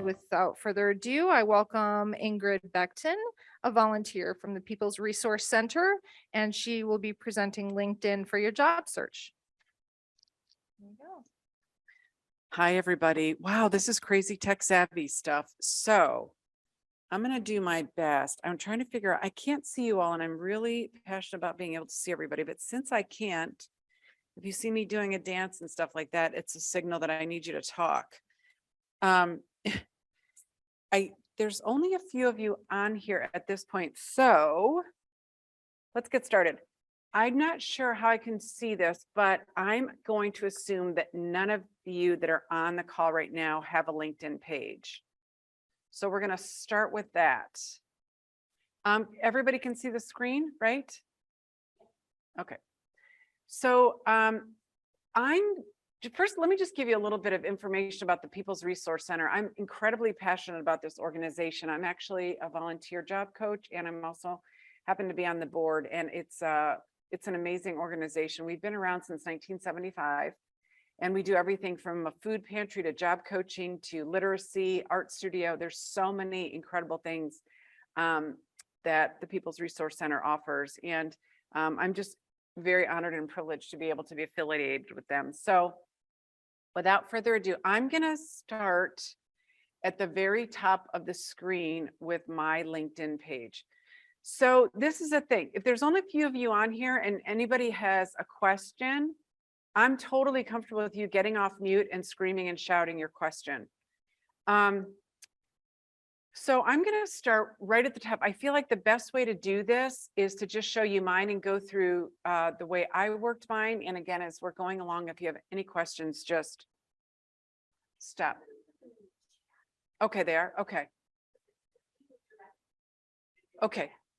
without further ado, I welcome Ingrid Beckton, a volunteer from the People's Resource Center, and she will be presenting LinkedIn for your job search. There you go. Hi, everybody. Wow, this is crazy tech savvy stuff. So I'm going to do my best. I'm trying to figure out, I can't see you all, and I'm really passionate about being able to see everybody. But since I can't, if you see me doing a dance and stuff like that, it's a signal that I need you to talk. There's only a few of you on here at this point. So let's get started. I'm not sure how I can see this, but I'm going to assume that none of you that are on the call right now have a LinkedIn page. So we're going to start with that. Everybody can see the screen, right? Okay. So first, let me just give you a little bit of information about the People's Resource Center. I'm incredibly passionate about this organization. I'm actually a volunteer job coach, and I'm also happen to be on the board, and it's an amazing organization. We've been around since 1975, and we do everything from a food pantry to job coaching to literacy, art studio. There's so many incredible things that the People's Resource Center offers, and I'm just very honored and privileged to be able to be affiliated with them. So without further ado, I'm going to start at the very top of the screen with my LinkedIn page. So this is a thing. If there's only a few of you on here and anybody has a question, I'm totally comfortable with you getting off mute and screaming and shouting your question. So I'm going to start right at the top. I feel like the best way to do this is to just show you mine and go through the way I worked mine. And again, as we're going along, if you have any questions, just stop. Okay, there. Okay.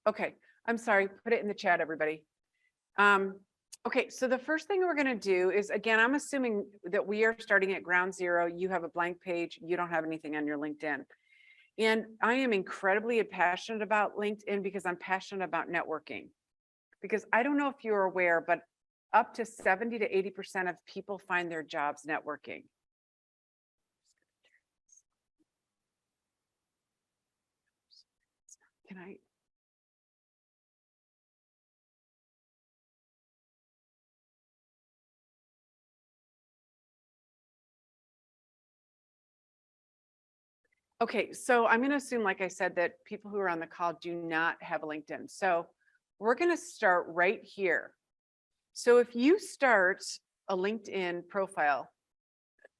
Okay. I'm sorry. Put it in the chat, everybody. Okay, so the first thing we're going to do is, again, I'm assuming that we are starting at ground zero. You have a blank page. You don't have anything on your LinkedIn. And I am incredibly passionate about LinkedIn because I'm passionate about networking. Because I don't know if you're aware, but up to 70 to 80% of people find their jobs networking. Can I? Okay, so I'm going to assume, like I said, that people who are on the call do not have a LinkedIn. So we're going to start right here. So if you start a LinkedIn profile,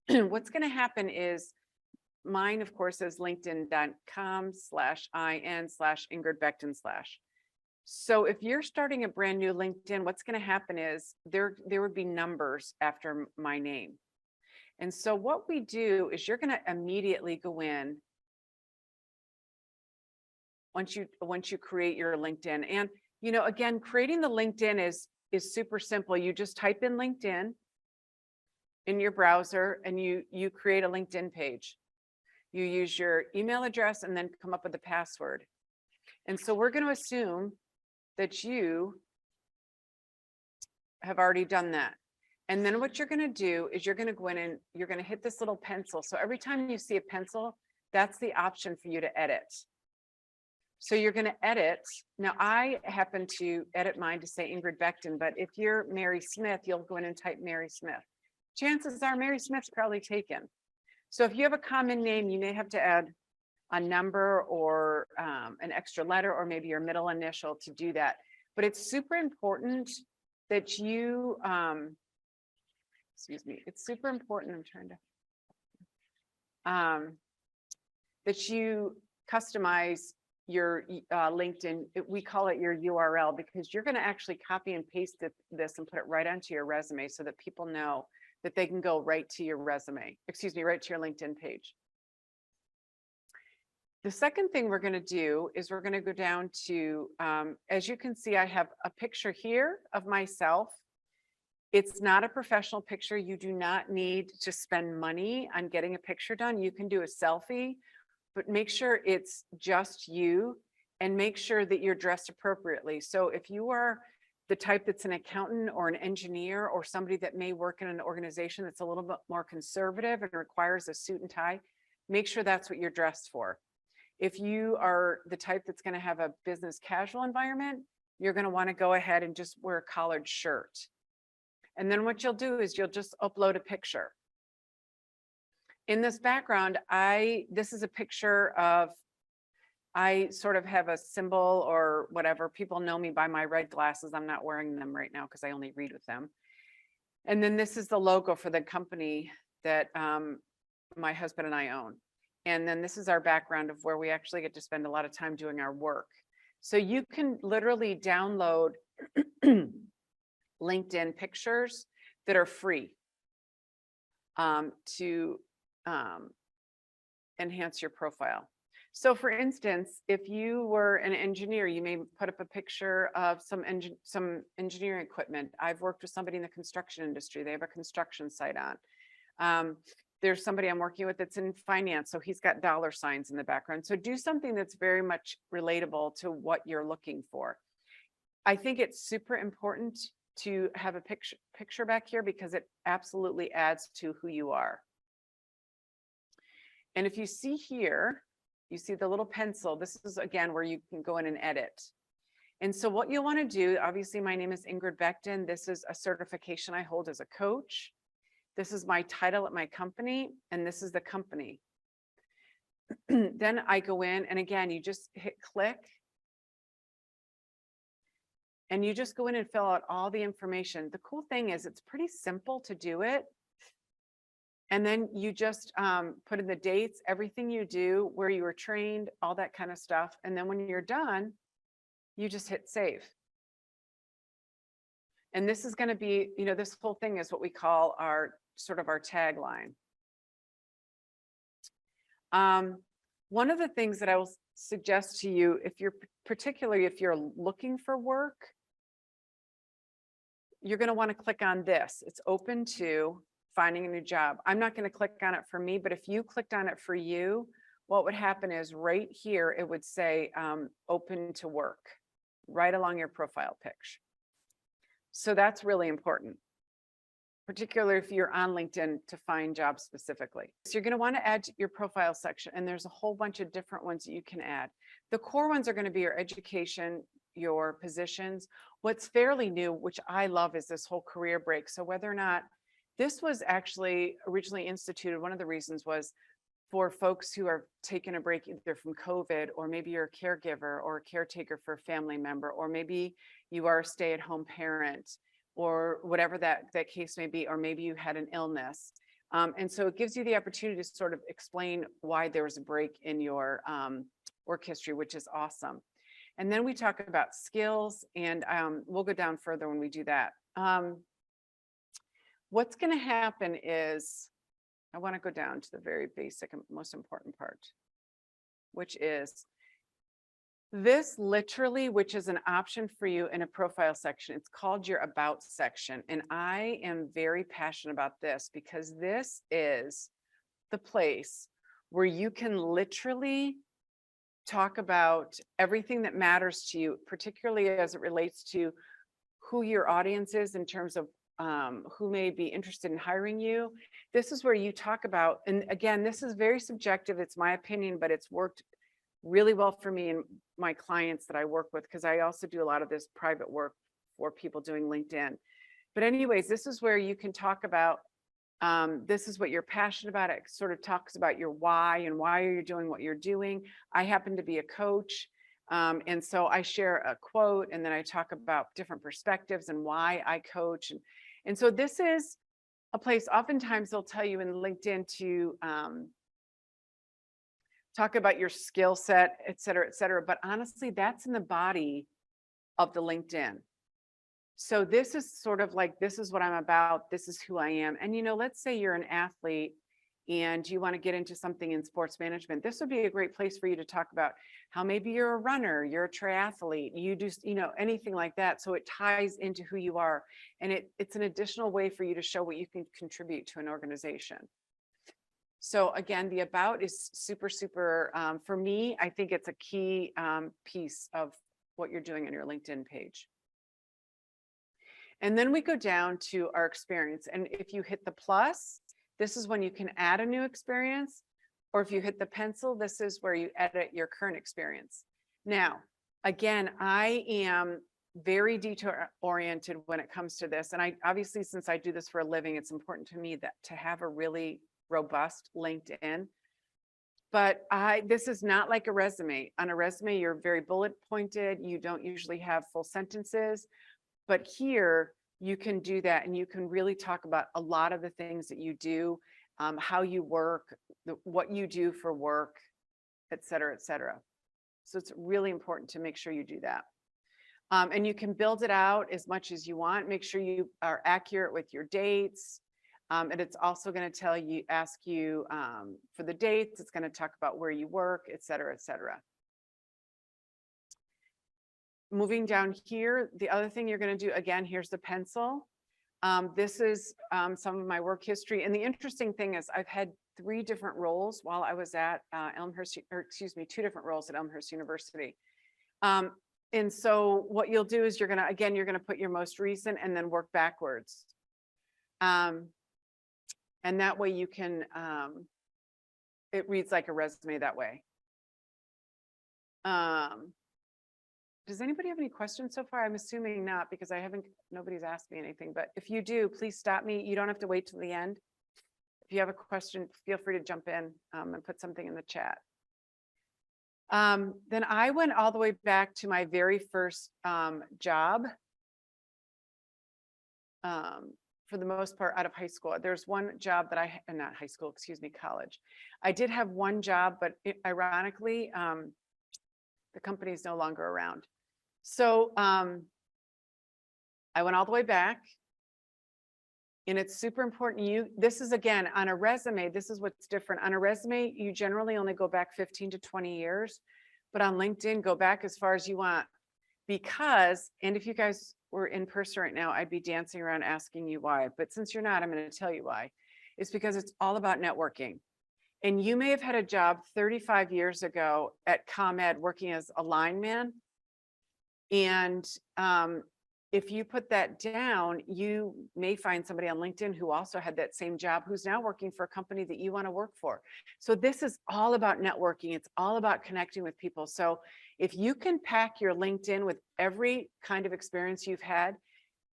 what's going to happen is mine, of course, is linkedin.com/in/Ingrid Beckton/. So if you're starting a brand new LinkedIn, what's going to happen is there would be numbers after my name. And so what we do is you're going to immediately go in once you create your LinkedIn. And, you know, again, creating the LinkedIn is super simple. You just type in LinkedIn in your browser and you create a LinkedIn page. You use your email address and then come up with a password. And so we're going to assume that you have already done that. And then what you're going to do is you're going to go in and you're going to hit this little pencil. So every time you see a pencil, that's the option for you to edit. So you're going to edit. Now, I happen to edit mine to say Ingrid Beckton, but if you're Mary Smith, you'll go in and type Mary Smith. Chances are Mary Smith's probably taken. So if you have a common name, you may have to add a number or an extra letter or maybe your middle initial to do that. But it's super important that you, excuse me, it's super important, I'm trying to, that you customize your LinkedIn. We call it your URL because you're going to actually copy and paste this and put it right onto your resume so that people know that they can go right to your resume, right to your LinkedIn page. The second thing we're going to do is we're going to go down to, as you can see, I have a picture here of myself. It's not a professional picture. You do not need to spend money on getting a picture done. You can do a selfie, but make sure it's just you and make sure that you're dressed appropriately. So if you are the type that's an accountant or an engineer or somebody that may work in an organization that's a little bit more conservative and requires a suit and tie, make sure that's what you're dressed for. If you are the type that's going to have a business casual environment, you're going to want to go ahead and just wear a collared shirt. And then what you'll do is you'll just upload a picture. In this background, this is a picture of, I sort of have a symbol or whatever. People know me by my red glasses. I'm not wearing them right now because I only read with them. And then this is the logo for the company that my husband and I own. And then this is our background of where we actually get to spend a lot of time doing our work. So you can literally download LinkedIn pictures that are free to enhance your profile. So for instance, if you were an engineer, you may put up a picture of some engineering equipment. I've worked with somebody in the construction industry. They have a construction site on. There's somebody I'm working with that's in finance, so he's got dollar signs in the background. So do something that's very much relatable to what you're looking for. I think it's super important to have a picture back here because it absolutely adds to who you are. And if you see here, you see the little pencil. This is again where you can go in and edit. And so what you'll want to do, obviously my name is Ingrid Becton. This is a certification I hold as a coach. This is my title at my company, and this is the company. Then I go in, and again, you just hit click. And you just go in and fill out all the information. The cool thing is it's pretty simple to do it. And then you just put in the dates, everything you do, where you were trained, all that kind of stuff. And then when you're done, you just hit save. And this is going to be, this whole thing is what we call our sort of our tagline. One of the things that I will suggest to you, particularly if you're looking for work, you're going to want to click on this. It's open to finding a new job. I'm not going to click on it for me, but if you clicked on it for you, what would happen is right here, it would say open to work right along your profile picture. So that's really important, particularly if you're on LinkedIn to find jobs specifically. So you're going to want to add to your profile section, and there's a whole bunch of different ones that you can add. The core ones are going to be your education, your positions. What's fairly new, which I love, is this whole career break. So whether or not this was actually originally instituted, one of the reasons was for folks who are taking a break either from COVID, or maybe you're a caregiver or a caretaker for a family member, or maybe you are a stay-at-home parent, or whatever that case may be, or maybe you had an illness. And so it gives you the opportunity to sort of explain why there was a break in your work history, which is awesome. And then we talk about skills, and we'll go down further when we do that. What's going to happen is, I want to go down to the very basic and most important part, which is this literally, which is an option for you in a profile section. It's called your about section. And I am very passionate about this because this is the place where you can literally talk about everything that matters to you, particularly as it relates to who your audience is in terms of who may be interested in hiring you. This is where you talk about, and again, this is very subjective. It's my opinion, but it's worked really well for me and my clients that I work with, because I also do a lot of this private work for people doing LinkedIn. But anyways, this is where you can talk about, this is what you're passionate about. It sort of talks about your why and why are you doing what you're doing. I happen to be a coach. And so I share a quote, and then I talk about different perspectives and why I coach. And so this is a place, oftentimes they'll tell you in LinkedIn to talk about your skill set, et cetera, et cetera. But honestly, that's in the body of the LinkedIn. So this is sort of like, this is what I'm about. This is who I am. And, let's say you're an athlete and you want to get into something in sports management. This would be a great place for you to talk about how maybe you're a runner, you're a triathlete, you do, anything like that. So it ties into who you are. And it's an additional way for you to show what you can contribute to an organization. So again, the about is super, super, for me, I think it's a key piece of what you're doing on your LinkedIn page. And then we go down to our experience. And if you hit the plus, this is when you can add a new experience, Or if you hit the pencil, this is where you edit your current experience. Now, again, I am very detail oriented when it comes to this. And I obviously, since I do this for a living, it's important to me that to have a really robust LinkedIn. But this is not like a resume. On a resume, you're very bullet pointed. You don't usually have full sentences. But here you can do that, and you can really talk about a lot of the things that you do, how you work, what you do for work, et cetera, et cetera. So it's really important to make sure you do that. And you can build it out as much as you want. Make sure you are accurate with your dates. And it's also going to ask you for the dates. It's going to talk about where you work, et cetera, et cetera. Moving down here, the other thing you're going to do, again, here's the pencil. This is some of my work history. And the interesting thing is I've had 3 different roles while I was at Elmhurst, or excuse me, 2 different roles at Elmhurst University. And so what you'll do is you're going to put your most recent and then work backwards. And that way you can, it reads like a resume that way. Does anybody have any questions so far? I'm assuming not, because nobody's asked me anything, but if you do, please stop me. You don't have to wait till the end. If you have a question, feel free to jump in and put something in the chat. Then I went all the way back to my very first job. For the most part out of high school. There's one job that not high school, excuse me, college. I did have one job, but ironically, the company is no longer around. So I went all the way back. And it's super important. This is, again, on a resume, this is what's different. On a resume, you generally only go back 15 to 20 years, but on LinkedIn, go back as far as you want. Because, and if you guys were in person right now, I'd be dancing around asking you why. But since you're not, I'm going to tell you why. It's because it's all about networking. And you may have had a job 35 years ago at ComEd working as a lineman. And if you put that down, you may find somebody on LinkedIn who also had that same job, who's now working for a company that you want to work for. So this is all about networking. It's all about connecting with people. So if you can pack your LinkedIn with every kind of experience you've had,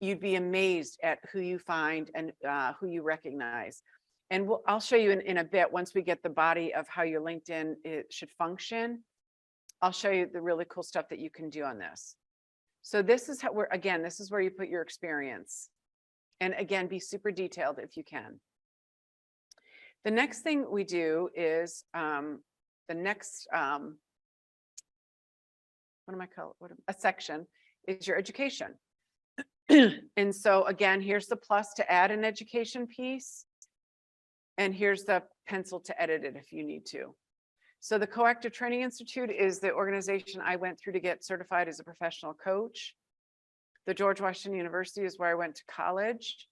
you'd be amazed at who you find and who you recognize. And I'll show you in a bit, once we get the body of how your LinkedIn should function, I'll show you the really cool stuff that you can do on this. So this is this is where you put your experience. And again, be super detailed if you can. The next thing we do is the next, a section is your education. And so again, here's the plus to add an education piece. And here's the pencil to edit it if you need to. So the Coactive Training Institute is the organization I went through to get certified as a professional coach. The George Washington University is where I went to college.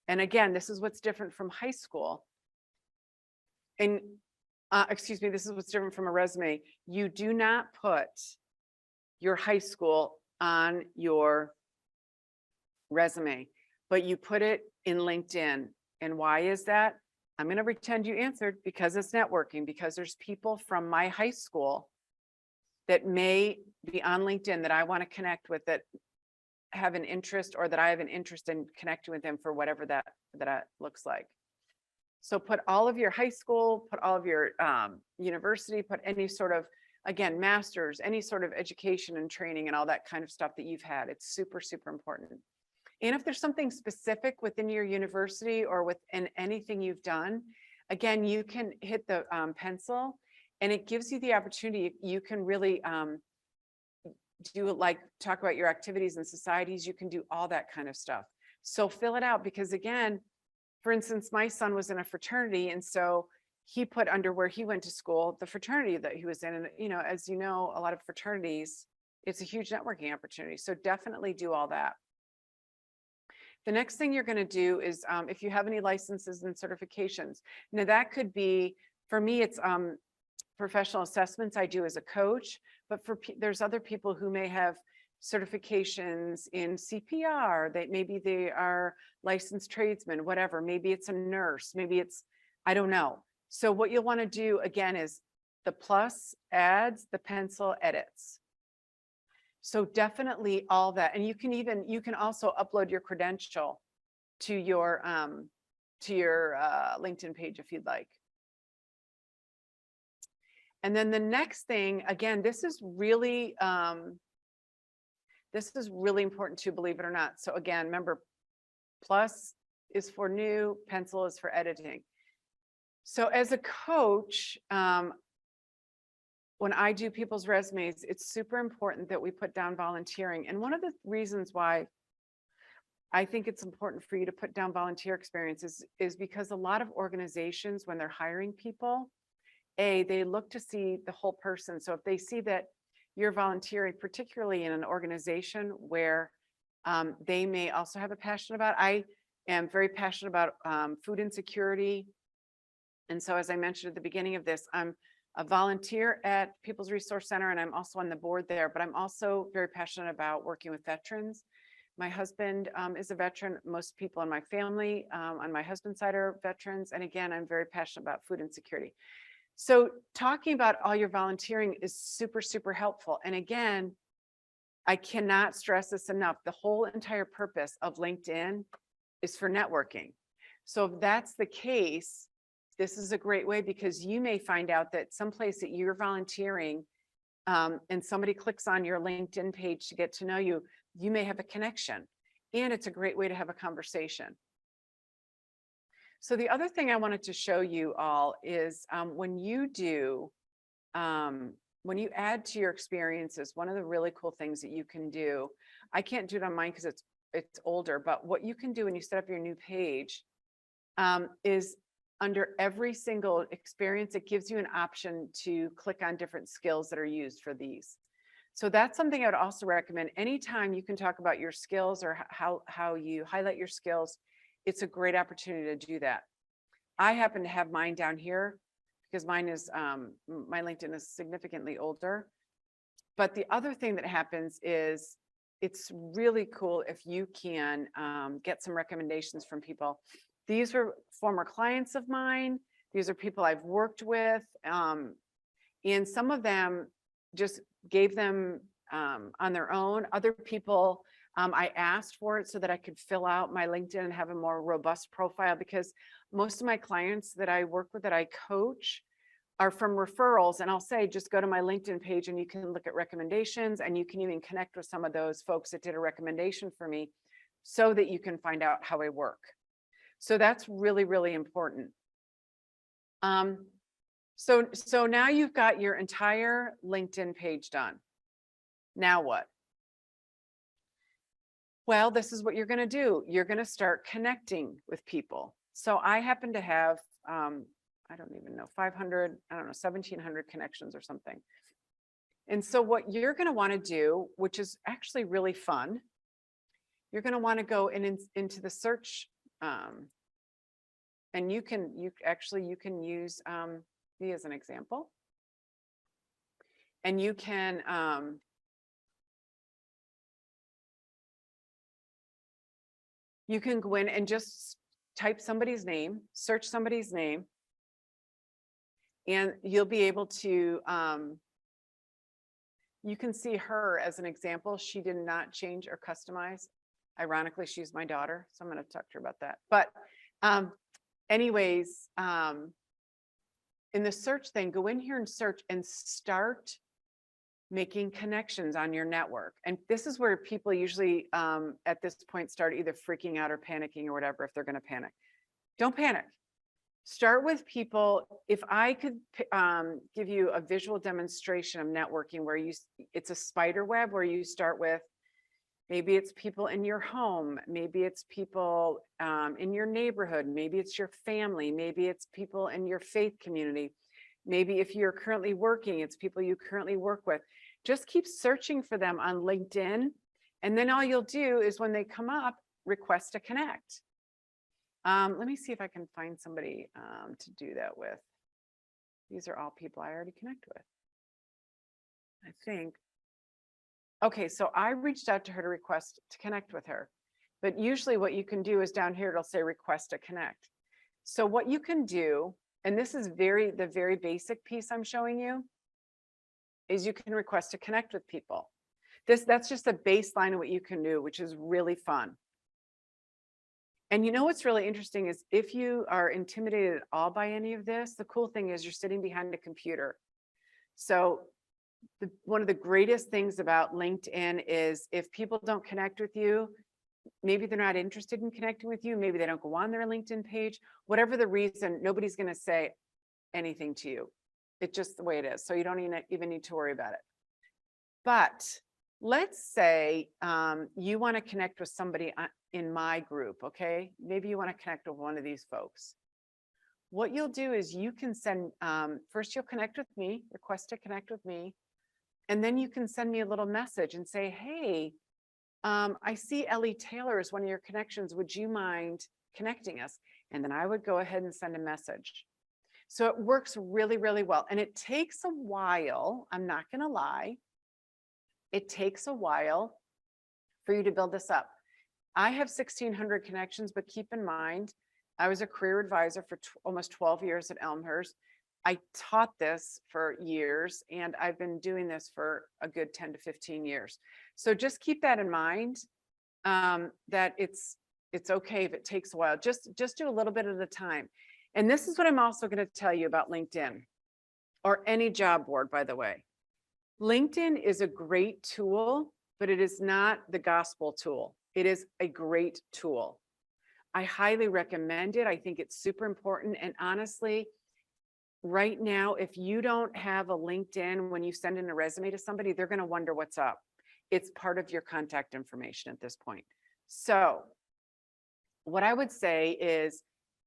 And again, this is what's different from high school. And excuse me, this is what's different from a resume. You do not put your high school on your resume, but you put it in LinkedIn. And why is that? I'm going to pretend you answered, because it's networking, because there's people from my high school that may be on LinkedIn that I want to connect with, that have an interest, or that I have an interest in connecting with them for whatever that looks like. So put all of your high school, put all of your university, put any sort of, again, master's, any sort of education and training and all that kind of stuff that you've had. It's super, super important. And if there's something specific within your university or within anything you've done, again, you can hit the pencil, and it gives you the opportunity. You can really talk about your activities and societies. You can do all that kind of stuff. So fill it out, because again, for instance, my son was in a fraternity, and so he put under where he went to school, the fraternity that he was in. And, you know, as you know, a lot of fraternities, it's a huge networking opportunity. So definitely do all that. The next thing you're going to do is if you have any licenses and certifications. Now that could be, for me, it's professional assessments I do as a coach, but there's other people who may have certifications in CPR, maybe they are licensed tradesmen, whatever. Maybe it's a nurse, maybe it's, I don't know. So what you'll want to do again is the plus, adds, the pencil, edits. So definitely all that. And you can also upload your credential to your LinkedIn page if you'd like. And then the next thing, again, this is really important too, believe it or not. So again, remember, plus is for new, pencil is for editing. So as a coach, when I do people's resumes, it's super important that we put down volunteering. And one of the reasons why I think it's important for you to put down volunteer experiences is because a lot of organizations, when they're hiring people, they look to see the whole person. So if they see that you're volunteering, particularly in an organization where they may also have a passion about, I am very passionate about food insecurity. And so as I mentioned at the beginning of this, I'm a volunteer at People's Resource Center, and I'm also on the board there, but I'm also very passionate about working with veterans. My husband is a veteran. Most people in my family on my husband's side are veterans. And again, I'm very passionate about food insecurity. So talking about all your volunteering is super, super helpful. And again, I cannot stress this enough. The whole entire purpose of LinkedIn is for networking. So if that's the case, this is a great way, because you may find out that someplace that you're volunteering and somebody clicks on your LinkedIn page to get to know you, you may have a connection, and it's a great way to have a conversation. So the other thing I wanted to show you all is when you add to your experiences, one of the really cool things that you can do, I can't do it on mine because it's older, but what you can do when you set up your new page is under every single experience, it gives you an option to click on different skills that are used for these. So that's something I would also recommend. Anytime you can talk about your skills or how you highlight your skills, it's a great opportunity to do that. I happen to have mine down here because mine is, my LinkedIn is significantly older. But the other thing that happens is it's really cool if you can get some recommendations from people. These were former clients of mine. These are people I've worked with. And some of them just gave them on their own. Other people, I asked for it so that I could fill out my LinkedIn and have a more robust profile, because most of my clients that I work with, that I coach, are from referrals. And I'll say, just go to my LinkedIn page and you can look at recommendations, and you can even connect with some of those folks that did a recommendation for me so that you can find out how I work. So that's really, really important. So now you've got your entire LinkedIn page done. Now what? Well, this is what you're going to do. You're going to start connecting with people. So I happen to have, I don't even know, 500, I don't know, 1,700 connections or something. And so what you're going to want to do, which is actually really fun, you're going to want to go into the search, and you can use me as an example, and you can go in and just type somebody's name, search somebody's name, and you'll be able to, you can see her as an example. She did not change or customize. Ironically, she's my daughter, so I'm going to talk to her about that. But anyways, in the search thing, go in here and search and start making connections on your network. And this is where people usually at this point start either freaking out or panicking or whatever, if they're going to panic. Don't panic. Start with people. If I could give you a visual demonstration of networking where it's a spider web where you start with, maybe it's people in your home, maybe it's people in your neighborhood, maybe it's your family, maybe it's people in your faith community. Maybe if you're currently working, it's people you currently work with. Just keep searching for them on LinkedIn. And then all you'll do is when they come up, request a connect. Let me see if I can find somebody to do that with. These are all people I already connect with, I think. Okay, so I reached out to her to request to connect with her. But usually what you can do is down here, it'll say request a connect. So what you can do, and this is the very basic piece I'm showing you, is you can request to connect with people. That's just a baseline of what you can do, which is really fun. And you know what's really interesting is if you are intimidated at all by any of this, the cool thing is you're sitting behind a computer. So one of the greatest things about LinkedIn is if people don't connect with you, maybe they're not interested in connecting with you, maybe they don't go on their LinkedIn page, whatever the reason, nobody's going to say anything to you. It's just the way it is. So you don't even need to worry about it. But let's say you want to connect with somebody in my group, okay? Maybe you want to connect with one of these folks. What you'll do is you can send, first you'll connect with me, request to connect with me, and then you can send me a little message and say, hey, I see Ellie Taylor is one of your connections. Would you mind connecting us? And then I would go ahead and send a message. So it works really, really well. And it takes a while, I'm not going to lie. It takes a while for you to build this up. I have 1,600 connections, but keep in mind, I was a career advisor for almost 12 years at Elmhurst. I taught this for years, and I've been doing this for a good 10 to 15 years. So just keep that in mind, that it's okay if it takes a while. Just do a little bit at a time. And this is what I'm also going to tell you about LinkedIn or any job board, by the way. LinkedIn is a great tool, but it is not the gospel tool. It is a great tool. I highly recommend it. I think it's super important. And honestly, right now, if you don't have a LinkedIn, when you send in a resume to somebody, they're going to wonder what's up. It's part of your contact information at this point. So what I would say is,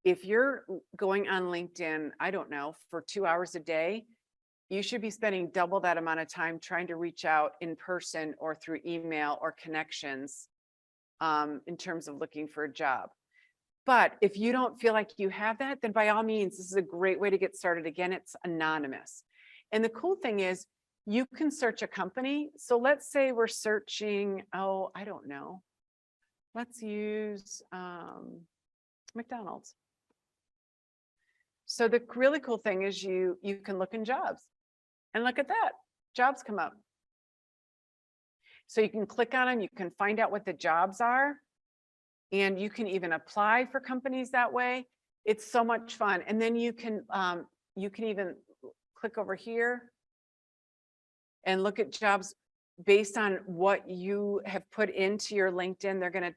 if you're going on LinkedIn, I don't know, for 2 hours a day, you should be spending double that amount of time trying to reach out in person or through email or connections in terms of looking for a job. But if you don't feel like you have that, then by all means, this is a great way to get started. Again, it's anonymous. And the cool thing is you can search a company. So let's say we're searching, oh, I don't know. Let's use McDonald's. So the really cool thing is you can look in jobs, and look at that, jobs come up. So you can click on them, you can find out what the jobs are, and you can even apply for companies that way. It's so much fun. And then you can even click over here and look at jobs based on what you have put into your LinkedIn.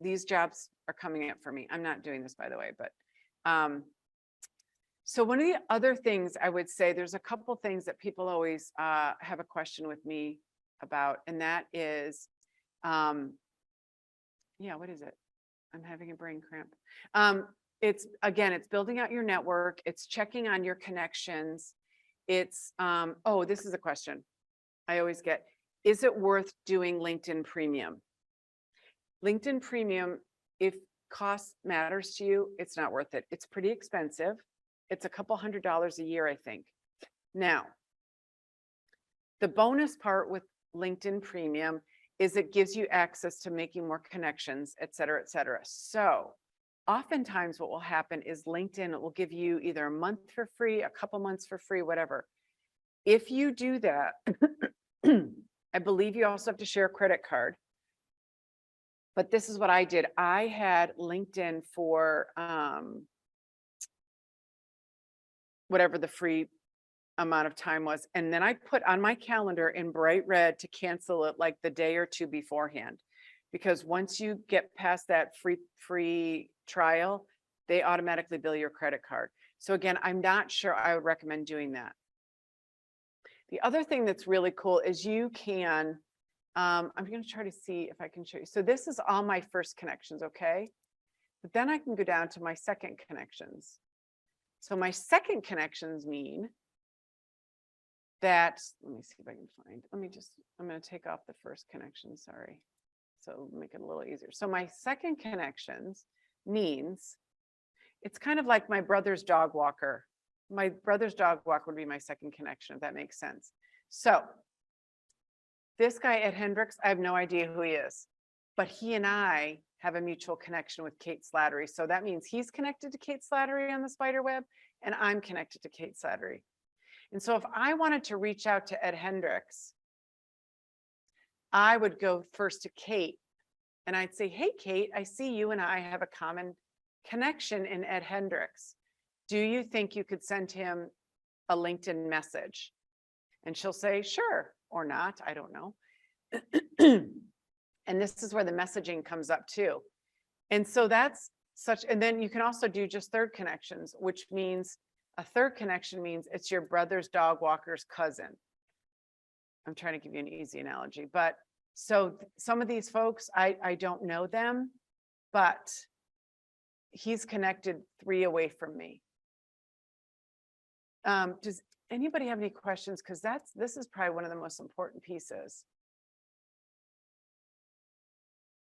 These jobs are coming up for me. I'm not doing this, by the way, but so one of the other things I would say, there's a couple things that people always have a question with me about, and that is, yeah, what is it? I'm having a brain cramp. It's building out your network. It's checking on your connections. It's, oh, this is a question I always get. Is it worth doing LinkedIn Premium? LinkedIn Premium, if cost matters to you, it's not worth it. It's pretty expensive. It's a couple $100s a year, I think. Now, the bonus part with LinkedIn Premium is it gives you access to making more connections, et cetera, et cetera. So oftentimes what will happen is LinkedIn will give you either a month for free, a couple months for free, whatever. If you do that, I believe you also have to share a credit card. But this is what I did. I had LinkedIn for whatever the free amount of time was. And then I put on my calendar in bright red to cancel it like the day or two beforehand. Because once you get past that free trial, they automatically bill your credit card. So again, I'm not sure I would recommend doing that. The other thing that's really cool is you can, I'm going to try to see if I can show you. So this is all my first connections, okay? But then I can go down to my second connections. So my second connections mean that, let me see if I can find, I'm going to take off the first connection, sorry. So make it a little easier. So my second connections means it's kind of like my brother's dog walker. My brother's dog walker would be my second connection, if that makes sense. So this guy at Hendricks, I have no idea who he is, but he and I have a mutual connection with Kate Slattery. So that means he's connected to Kate Slattery on the spider web and I'm connected to Kate Slattery. And so if I wanted to reach out to Ed Hendricks, I would go first to Kate and I'd say, hey, Kate, I see you and I have a common connection in Ed Hendricks. Do you think you could send him a LinkedIn message? And she'll say, sure, or not, I don't know. And this is where the messaging comes up too. And so that's such, and then you can also do just third connections, which means a third connection means it's your brother's dog walker's cousin. I'm trying to give you an easy analogy, but so some of these folks, I don't know them, but he's connected 3 away from me. Does anybody have any questions? Because this is probably one of the most important pieces.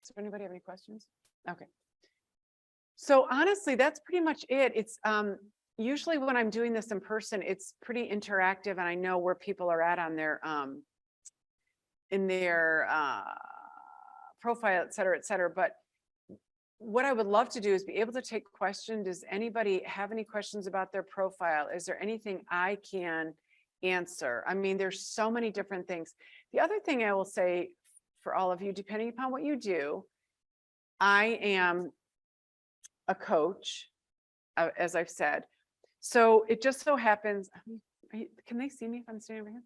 Does anybody have any questions? Okay. So honestly, that's pretty much it. It's usually when I'm doing this in person, it's pretty interactive and I know where people are at on their in their profile, et cetera, but what I would love to do is be able to take questions. Does anybody have any questions about their profile? Is there anything I can answer? I mean, there's so many different things. The other thing I will say for all of you, depending upon what you do, I am a coach, as I've said. So it just so happens, can they see me if I'm standing over here?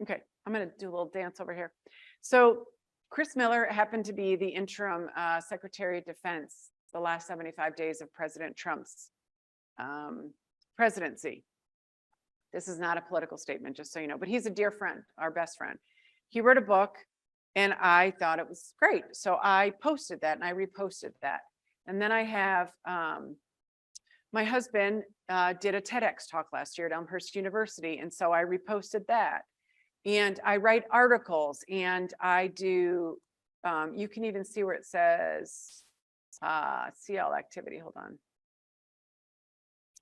Okay, I'm going to do a little dance over here. So Chris Miller happened to be the interim Secretary of Defense the last 75 days of President Trump's presidency. This is not a political statement, just so you know, but he's a dear friend, our best friend. He wrote a book and I thought it was great. So I posted that and I reposted that. And then I have my husband did a TEDx talk last year at Elmhurst University. And so I reposted that. And I write articles and I do, you can even see where it says CL activity. Hold on.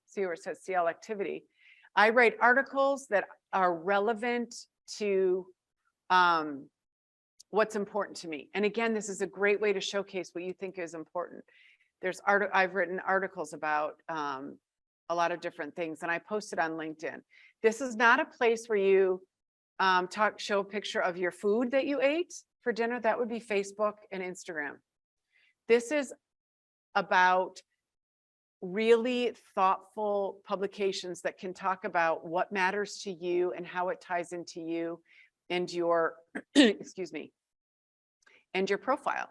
See where it says CL activity. I write articles that are relevant to what's important to me. And again, this is a great way to showcase what you think is important. I've written articles about a lot of different things and I posted on LinkedIn. This is not a place where you show a picture of your food that you ate for dinner. That would be Facebook and Instagram. This is about really thoughtful publications that can talk about what matters to you and how it ties into you and your, excuse me, and your profile.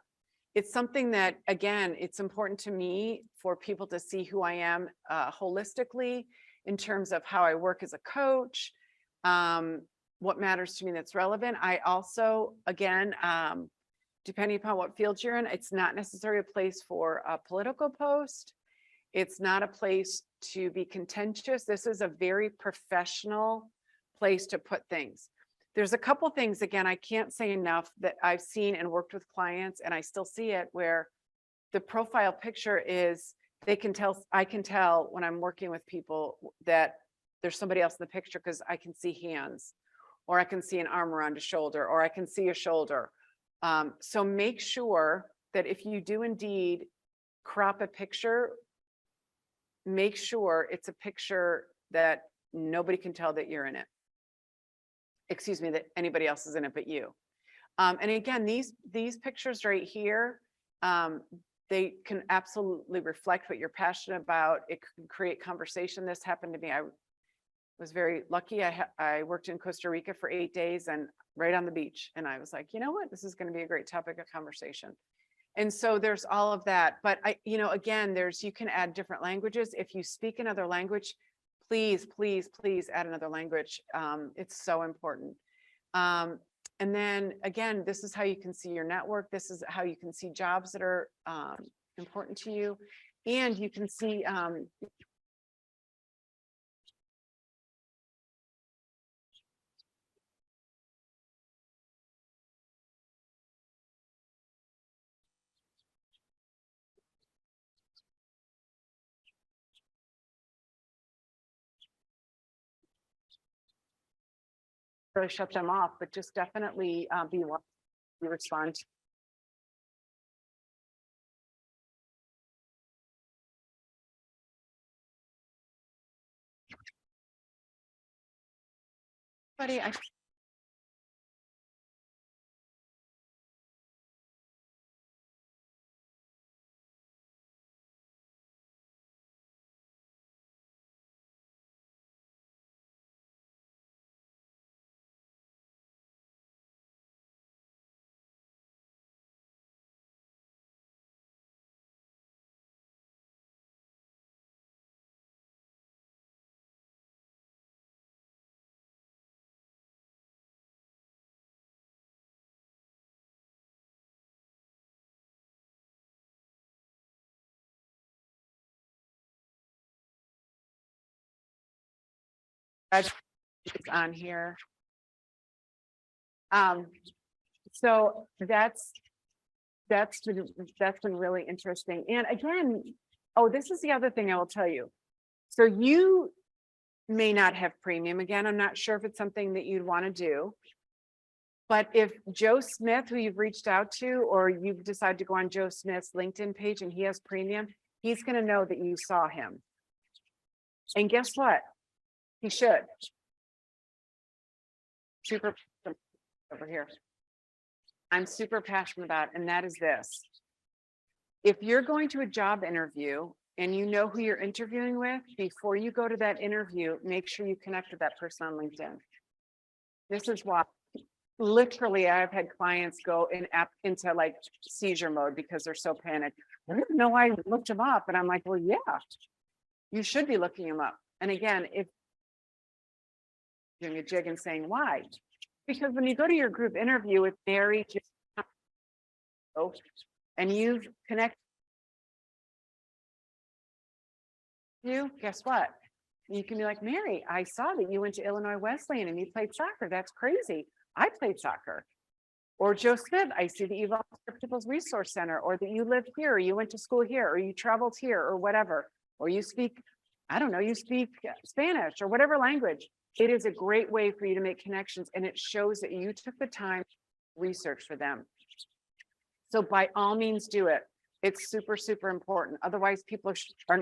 It's something that, again, it's important to me for people to see who I am holistically in terms of how I work as a coach, what matters to me that's relevant. I also, again, depending upon what field you're in, it's not necessarily a place for a political post. It's not a place to be contentious. This is a very professional place to put things. There's a couple things, again, I can't say enough that I've seen and worked with clients, and I still see it, where the profile picture is, I can tell when I'm working with people that there's somebody else in the picture because I can see hands, or I can see an arm around a shoulder, or I can see a shoulder. So make sure that if you do indeed crop a picture, make sure it's a picture that nobody can tell that you're in it. Excuse me, that anybody else is in it but you. And again, these pictures right here, they can absolutely reflect what you're passionate about. It can create conversation. This happened to me. I was very lucky. I worked in Costa Rica for 8 days and right on the beach. And I was like, you know what, this is going to be a great topic of conversation. And so there's all of that. But again, you can add different languages. If you speak another language, please, please, please add another language. It's so important. And then again, this is how you can see your network. This is how you can see jobs that are important to you. And you can see really shut them off, but just definitely be respond Buddy, I it's on here. So that's been really interesting. And again, oh, this is the other thing I will tell you. So you may not have premium again. I'm not sure if it's something that you'd want to do. But if Joe Smith, who you've reached out to, or you've decided to go on Joe Smith's LinkedIn page and he has premium, he's going to know that you saw him. And guess what? He should. Super over here. I'm super passionate about, and that is this. If you're going to a job interview and you know who you're interviewing with, before you go to that interview, make sure you connect with that person on LinkedIn. This is why literally I've had clients go into like seizure mode because they're so panicked. I didn't know I looked him up. And I'm like, well, yeah, you should be looking him up. And again, if doing a jig and saying why, because when you go to your group interview with Mary and you've connected you, guess what? You can be like, Mary, I saw that you went to Illinois Wesleyan and you played soccer. That's crazy. I played soccer. Or Joe Smith, I see that you volunteer at People's Resource Center, or that you live here, or you went to school here, or you traveled here, or whatever, or you speak, I don't know, you speak Spanish or whatever language. It is a great way for you to make connections, and it shows that you took the time to research for them. So by all means do it. It's super, super important. Otherwise, people are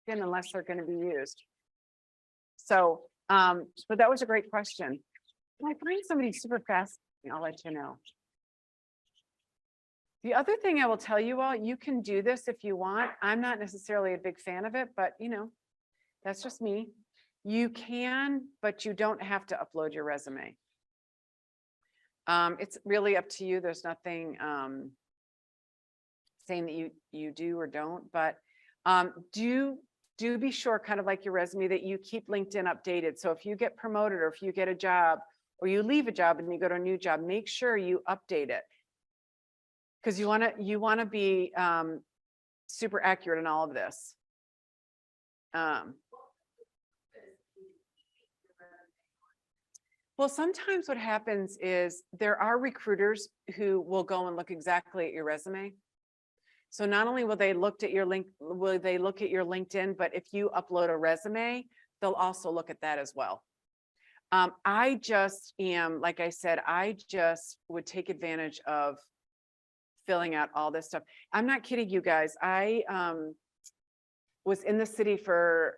in unless they're going to be used. So, but that was a great question. If I find somebody super fast, I'll let you know. The other thing I will tell you all, you can do this if you want. I'm not necessarily a big fan of it, but you know, that's just me. You can, but you don't have to upload your resume. It's really up to you. There's nothing saying that you do or don't, but do be sure, kind of like your resume, that you keep LinkedIn updated. So if you get promoted or if you get a job or you leave a job and you go to a new job, make sure you update it. Because you want to be super accurate in all of this. Well, sometimes what happens is there are recruiters who will go and look exactly at your resume. So not only will they look at your LinkedIn, but if you upload a resume, they'll also look at that as well. I just am, like I said, I just would take advantage of filling out all this stuff. I'm not kidding you guys. I was in the city for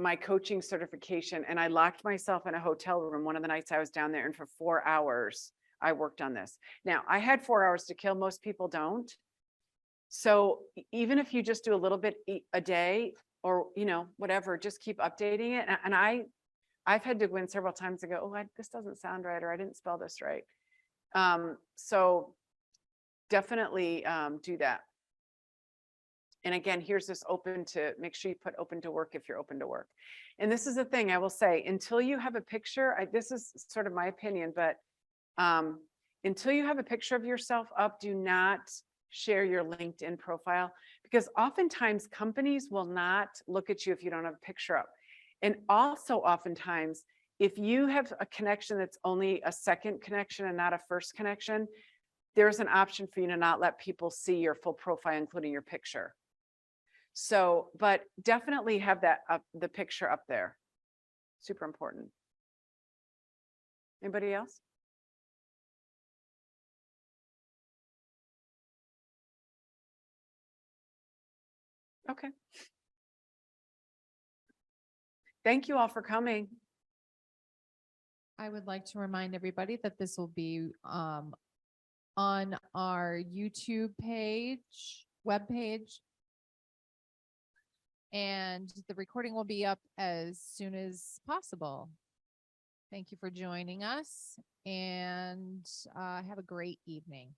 my coaching certification and I locked myself in a hotel room one of the nights I was down there, and for 4 hours I worked on this. Now I had 4 hours to kill. Most people don't. So even if you just do a little bit a day, or you know, whatever, just keep updating it. And I've had to go in several times and go, oh, this doesn't sound right, or I didn't spell this right. So definitely do that. And again, here's this open to, make sure you put open to work if you're open to work. And this is the thing I will say, until you have a picture, this is sort of my opinion, but until you have a picture of yourself up, do not share your LinkedIn profile, because oftentimes companies will not look at you if you don't have a picture up. And also oftentimes, if you have a connection that's only a second connection and not a first connection, there's an option for you to not let people see your full profile, including your picture. So, but definitely have that up, the picture up there. Super important. Anybody else? Okay. Thank you all for coming. I would like to remind everybody that this will be on our YouTube page, webpage. And the recording will be up as soon as possible. Thank you for joining us and have a great evening.